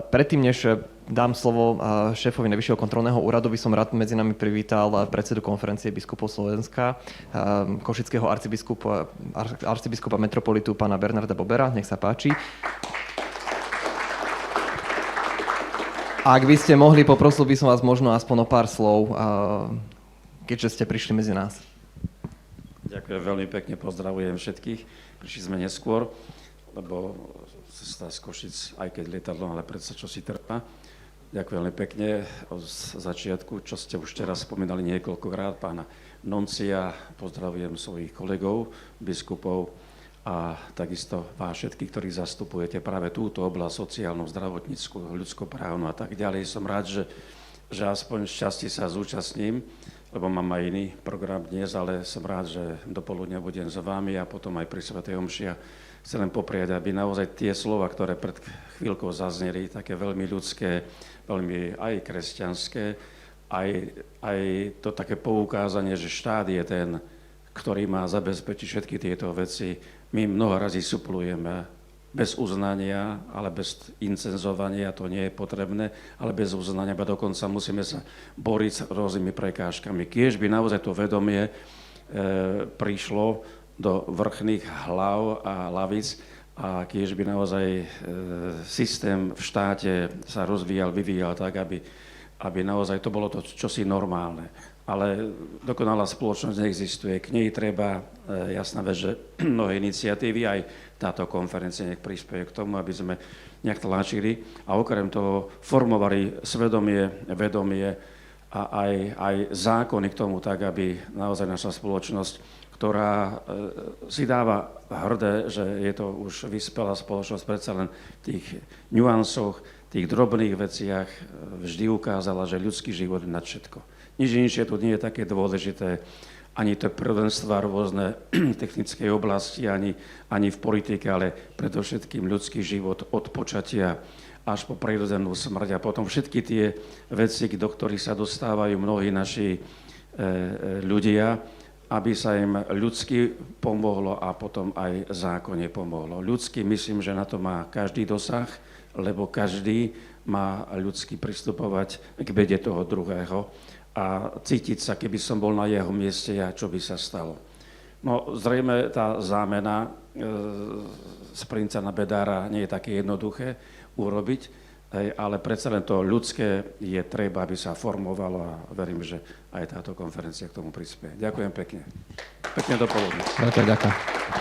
Predtým, než dám slovo šéfovi Najvyššieho kontrolného úradu, by som rád medzi nami privítal predsedu konferencie biskupov Slovenska, košického arcibiskupa metropolitu pána Bernarda Bobera. Nech sa páči. Ak by ste mohli, poprosil by som vás možno aspoň o pár slov, keďže ste prišli medzi nás. Ďakujem veľmi pekne, pozdravujem všetkých. Prišli sme neskôr, lebo cesta z Košic, aj keď lietadlo, ale predsa čo si trpá. Ďakujem veľmi pekne od začiatku, čo ste už teraz spomínali niekoľkokrát, pána Noncia, pozdravujem svojich kolegov, biskupov a takisto vás všetkých, ktorí zastupujete práve túto oblasť sociálnu, zdravotnícku, ľudskoprávnu a tak ďalej. Som rád, že aspoň šťastie sa zúčastním, lebo mám aj iný program dnes, ale som rád, že dopoludne budem s vami a potom aj pri svätej omši. Chcem len popriať, aby naozaj tie slova, ktoré pred chvíľkou zazneli, také veľmi ľudské, veľmi aj kresťanské, aj to také poukázanie, že štát je ten, ktorý má zabezpečiť všetky tieto veci. My mnoho razy suplujeme bez uznania, ale bez incenzovania, to nie je potrebné, ale bez uznania, a dokonca musíme sa boriť s rôznymi prekážkami. Kiež by naozaj to vedomie prišlo do vrchných hlav a lavic a kiež by naozaj systém v štáte sa rozvíjal, vyvíjal tak, aby naozaj to bolo to čosi normálne. Ale dokonalá spoločnosť neexistuje. K nej treba, jasná vec, že mnohé iniciatívy, aj táto konferencia nech prispieje k tomu, aby sme nejak tlačili a okrem toho formovali svedomie, vedomie a aj zákony k tomu tak, aby naozaj naša spoločnosť, ktorá si dáva hrdé, že je to už vyspelá spoločnosť, predsa len v tých nuansoch, tých drobných veciach vždy ukázala, že ľudský život je nad všetko. Nič inšie tu nie je také dôležité, ani to prvenstva rôzne technickej oblasti, ani v politike, ale predovšetkým ľudský život od počatia až po prirodzenú smrť a potom všetky tie veci, do ktorých sa dostávajú mnohí naši ľudia, aby sa im ľudsky pomohlo a potom aj zákonne pomohlo. Ľudsky myslím, že na to má každý dosah, lebo každý má ľudsky pristupovať k bede toho druhého a cítiť sa, keby som bol na jeho mieste, čo by sa stalo. No zrejme tá zámena z princa na bedára nie je také jednoduché urobiť, ale predsa len to ľudské je treba, aby sa formovalo a verím, že aj táto konferencia k tomu prispieje. Ďakujem pekne. Pekne dopoludne. Ďakujem.